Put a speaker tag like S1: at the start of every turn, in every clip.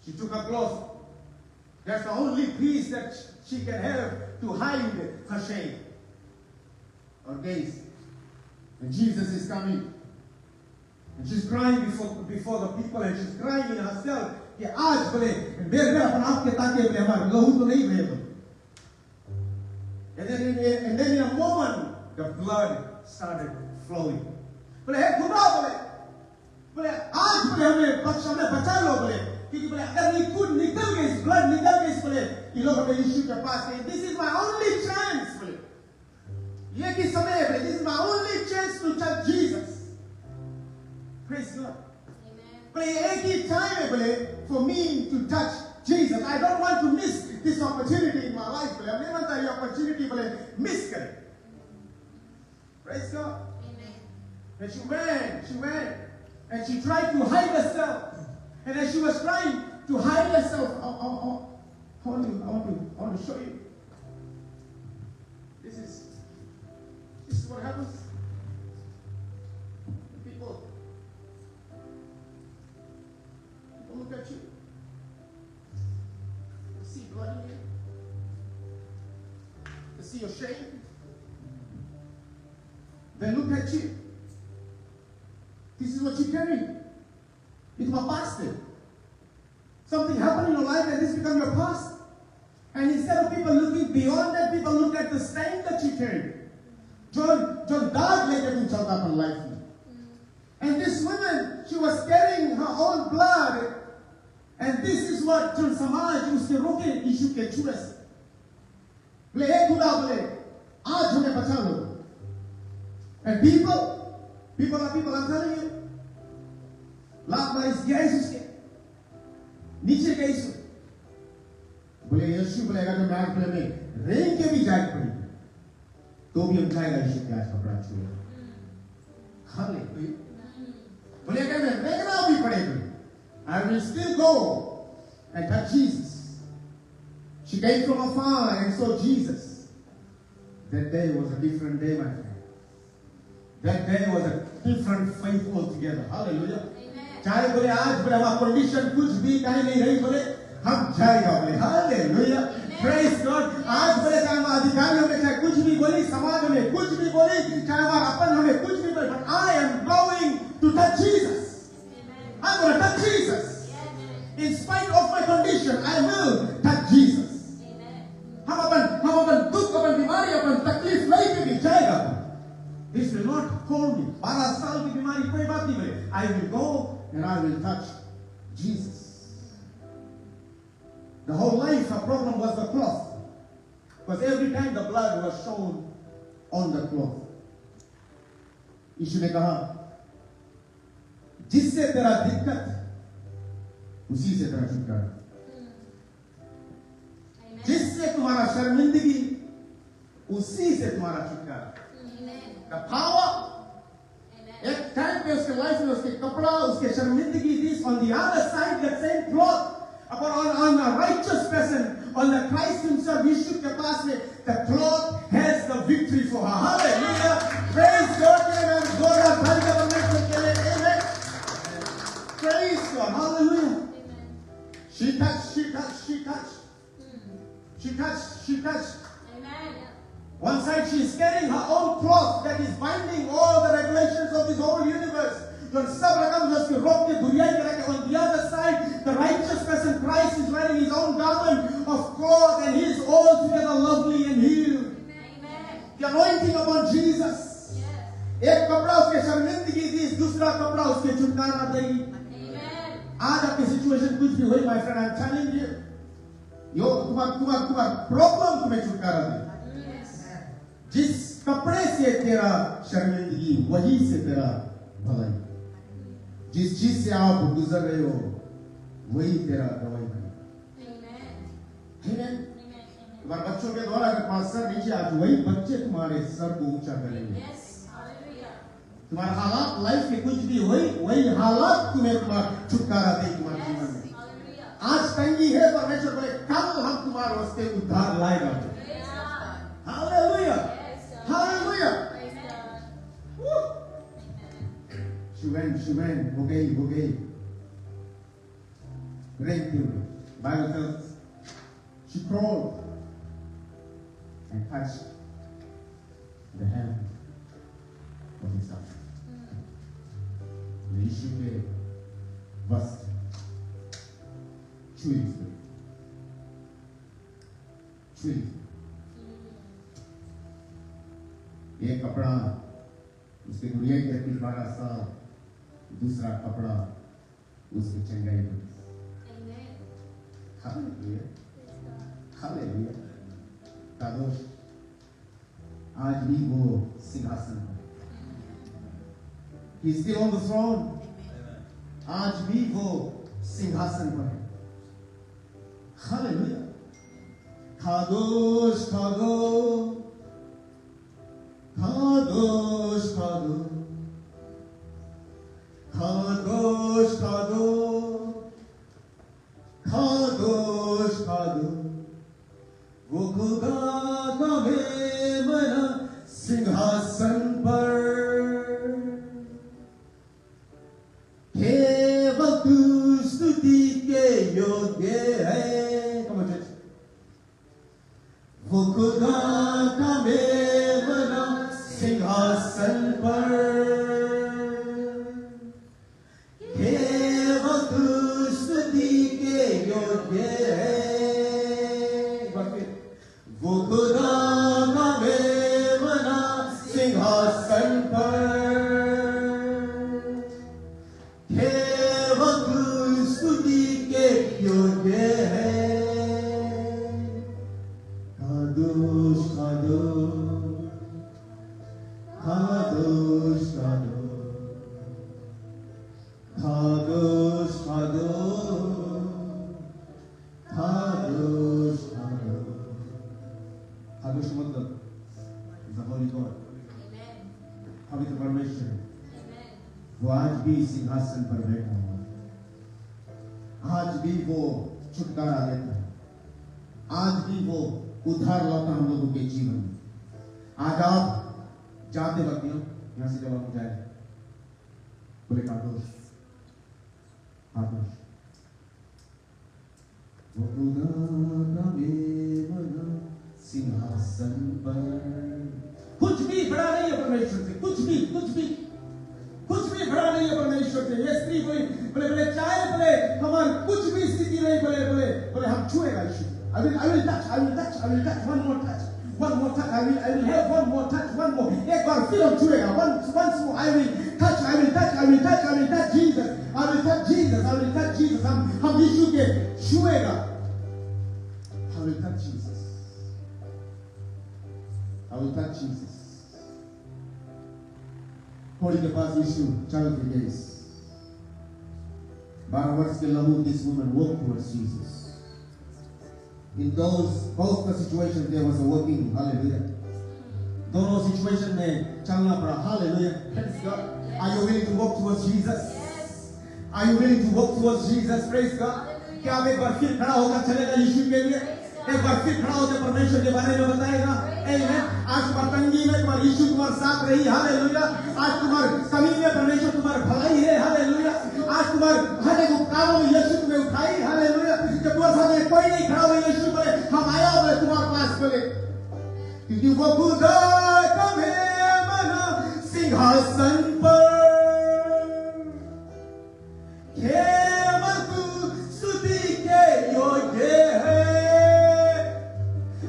S1: She took her clothes. That's the only piece that she can have to hide her shame or gaze. And Jesus is coming. And she's crying before the people, and she's crying in herself. कि आज बोले बेर अपन आप के ताके बोले हमारे लहू तो नहीं बहे बोले. And then in a moment the blood started flowing. बोले हे खुदा बोले आज बोले हमें बचा लो बोले, क्योंकि बोले अगर निकल गई blood निकल गई बोले ये लोग हमें यीशु के पास गए. This is my only chance बोले. ये की समय बोले this is my only chance to touch Jesus. Praise God. But any time for me to touch Jesus, I don't want to miss this opportunity in my life. I never want the opportunity to miss it. Praise God. Amen. And she ran, and she tried to hide herself. And as she was trying to hide herself, I want to show you. This is what happens. People look at you. They see blood in you. They see your shame. They look at you. This is what you carry. It's my past. Something happened in your life and this becomes your past. And instead of people looking beyond that, people look at the stain that you carry. John died later in South life. And this woman, she was carrying her own blood. And this is what John Samaj uske roke issue ke chures. Bole ek khuda bole aaj hame bacha lo. And people I'm telling you, lakh बार इस गया इसके नीचे गई सो बोले यीशु बोलेगा कि मैं आपके में रेंग के भी जाए पड़ी तो भी हम जाएगा यीशु के आज कपड़ा छूए हालेलुया बोलेगा मैं रेंगना भी पड़ेगा. I will still go and touch Jesus. She came from afar and saw Jesus. That day was a different day, my friend. That day was a different faith altogether. Hallelujah. चाहे बोले आज बोले हमारा condition कुछ भी कहीं नहीं रही बोले हम जाएगा बोले हालेलुया. Praise God. आज बोले चाहे हमारे अधिकारियों में चाहे कुछ भी बोली समाज में कुछ भी बोली चाहे हमारा अपन हमें कुछ भी बोले, but I am going to touch Jesus. I'm going to touch Jesus. In spite of my condition, I will touch Jesus. हम अपन दुख अपन बीमारी अपन तकलीफ लेके भी जाएगा. This will not hold me. 12 साल की बीमारी कोई बात नहीं बोले. I will go and I will touch Jesus. The whole life, her problem was the cloth. Because every time the blood was shown on the cloth. यीशु ने कहा जिससे तेरा दिक्कत उसी से तेरा छुटकारा. जिससे तुम्हारा शर्मिंदगी उसी से तुम्हारा छुटकारा. The power. एक टाइम पे उसके लाइफ में उसके कपड़ा उसके शर्मिंदगी this on the other side that same cloth upon on a righteous person on the Christ himself यीशु के पास में the cloth has the victory for her. Hallelujah. Praise God. Amen. Praise God. Hallelujah. She touched. Amen. One side she is carrying her own cloth that is binding all the regulations of this whole universe. On the other side, the righteous person Christ is wearing his own garment of cloth and he is altogether lovely and healed. Amen. The anointing upon Jesus. एक कपड़ा उसके शर्मिंदगी दी, दूसरा कपड़ा उसके छुटकारा देगी. आज आपकी सिचुएशन कुछ भी हुई, my friend, I'm telling you, यो तुम्हारा प्रॉब्लम तुम्हें छुटकारा दे. जिस कपड़े से तेरा शर्मिंदगी वही से तेरा भलाई. जिस चीज से आप गुजर रहे हो वही तेरा दवाई बनेगा. आमीन. तुम्हारे बच्चों के द्वारा अगर तुम्हारा सर नीचे आज वही बच्चे तुम्हारे सर को ऊंचा करेंगे. तुम्हारा हालात लाइफ में कुछ भी वही हालात तुम्हें तुम्हारा छुटकारा दे तुम्हारे जीवन में. आज तंगी है परमेश्वर बोले कल हम तुम्हारे वास्ते उद्धार लाएगा. हालेलुया. हालेलुया. She went, हो गई. रेंगते हुए. Bible tells us she crawled and touched the hem of his garment. यीशु के वस्त्र छुई एक कपड़ा उसके गुड़िया के 12 साल, दूसरा कपड़ा उसके चंगाई में. Hallelujah, hallelujah. कादोश आज भी वो सिंहासन पर. He's still on the throne. आज भी वो सिंहासन पर है. हालेलुया. कादोश कादोश कादोश कादोश कादोश कादोश कादोश वो खुदा का मेमना सिंहासन पर केवल तू स्तुति के योग्य है. वो खुदा का मेमना सिंहासन पर केवल तू स्तुति के योग्य है. वो खुदा का मेमना सिंहासन पर केवल तू स्तुति के योग्य है. कादोश कादोश कादोश कादोश कादोश कादोश मतलब the Holy God. पवित्र परमेश्वर वो आज भी सिंहासन पर बैठा हुआ. आज भी वो छुटकारा देता है. आज भी वो उद्धार लाता हम लोगों के जीवन में. आज आप जाते वक्त यहां से जब आप जाए बोले कादोश कादोश वो खुदा का मेमना सिंहासन पर. कुछ भी बड़ा नहीं है परमेश्वर से. कुछ भी बड़ा नहीं है परमेश्वर से. ये स्त्री बोले चाहे बोले हमारी कुछ भी स्थिति नहीं बोले हम छुएगा यीशु. I will touch one more touch. I will have one more touch, one more. एक बार फिर हम छुएगा. Once more I will touch Jesus. I will touch Jesus. हम यीशु के छुएगा. I will touch Jesus. कोड़ी के पास यीशु चल के गए. 12 वर्ष के लहू this woman walked towards Jesus. In both the situations there was a working. Hallelujah. दोनों situation में चलना पड़ा. Hallelujah. Praise God. Are you willing to walk towards Jesus?
S2: Yes.
S1: Are you willing to walk towards Jesus? Praise God. क्या आप एक बार फिर खड़ा होकर चलेगा यीशु के लिए? एक बार फिर खड़ा होकर परमेश्वर के बारे में बताएगा. Amen. आज तुम्हारी तंगी में तुम्हारा यीशु तुम्हारे साथ रही. Hallelujah. आज तुम्हारे कमी में परमेश्वर तुम्हारी भलाई है. Hallelujah. आज तुम्हारे हर एक कामों में यीशु तुम्हें उठाई. Hallelujah. जब तुम्हारे सामने कोई नहीं खड़ा हुआ यीशु बोले हम आया बोले तुम्हारे पास बोले क्योंकि वो खुदा का मेमना सिंहासन पर केवल तू स्तुति के योग्य है.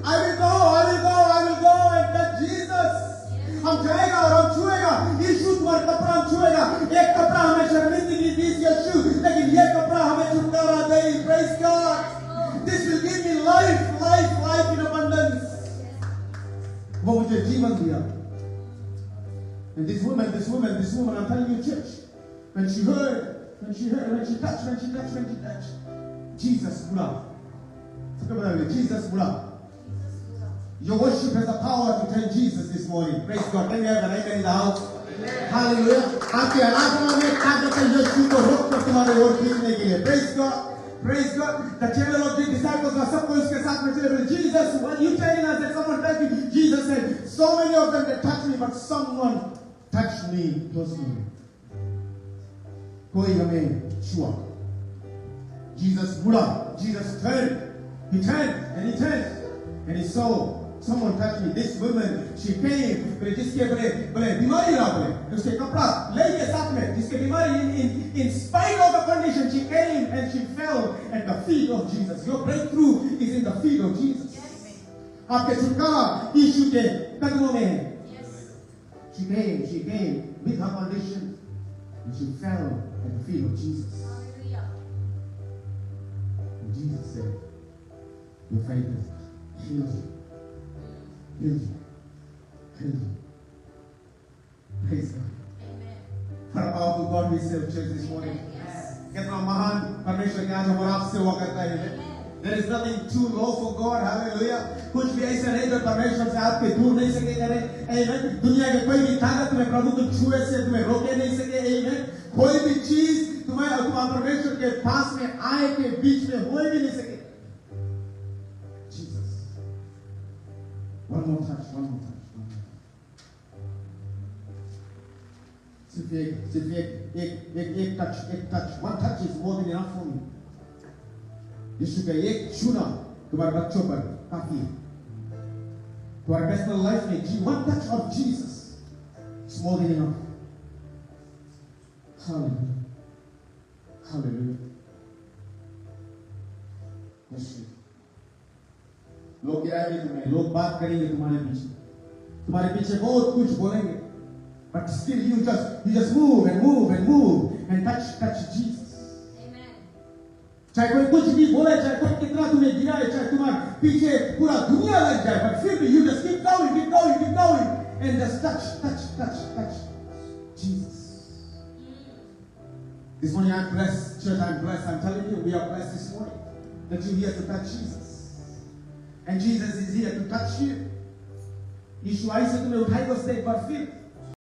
S1: I will go and touch Jesus. हम जाएगा और हम छुएगा यीशु. तुम्हारा कपड़ा हम छुएगा. एक कपड़ा हमें शर्मिंदगी दी यीशु, लेकिन ये कपड़ा हमें छुटकारा दे. Praise God. This will give me life in abundance. वो मुझे जीवन दिया. And this woman, I'm telling you, church, when she touched, Jesus बुला. Jesus बुला. Your worship has the power to tell Jesus this morning. Praise God. Can we have an amen in the house? Hallelujah. आपकी आराधना में ताकत है यीशु को रोक कर तुम्हारे ओर खींचने के लिए. Praise God. Praise God. The children of the disciples were सबको इसके साथ में चले. Jesus, when you telling us that someone touched me, Jesus said, so many of them that touched me, but someone touched me personally. कोई हमें छुआ. Jesus मुड़ा. Jesus turned. He turned and he turned and he saw someone touch me. This woman, she came, but जिसके बोले बीमारी रहा बोले, उसके कपड़ा ले गए साथ में, जिसके बीमारी in spite of the condition, she came and she fell at the feet of Jesus. Your breakthrough is in the feet of Jesus. Yes. आपके छुटकारा यीशु के कदमों में है. Yes. She came with her condition and she fell at the feet of Jesus. Hallelujah. And Jesus said, your faith has healed you. Healed you. Healed you. Praise God. Amen. What a powerful God we serve, church, this morning. Yes. कितना महान परमेश्वर के आज हम और आप सेवा करता है. There is nothing too low for God. Hallelujah. कुछ भी ऐसा नहीं जो परमेश्वर से आपके दूर नहीं सकेगा. Amen. दुनिया के कोई भी ताकत तुम्हें प्रभु को छुए से तुम्हें रोके नहीं सके. Amen. कोई भी चीज तुम्हारे परमेश्वर के पास में आए के बीच में हो भी नहीं सके. One more touch. सिर्फ एक touch. One touch is more than enough for me. यीशु का एक छूना तुम्हारे बच्चों पर काफी है. तुम्हारे personal life में one touch of Jesus is more than enough. Hallelujah. Hallelujah. यीशु लोग गिराएंगे तुम्हें, लोग बात करेंगे तुम्हारे पीछे बहुत कुछ बोलेंगे, but still you just move and touch Jesus. Amen. चाहे कोई कुछ भी बोले, चाहे कोई कितना तुम्हें गिराए, चाहे तुम्हारे पीछे पूरा दुनिया लग जाए, but फिर भी you just keep going and just touch Jesus. This morning I'm blessed, church, I'm blessed. I'm telling you, we are blessed this morning that you're here to touch Jesus. And Jesus is here to touch you. यीशु आई से तुम्हें उठाई बस एक बार फिर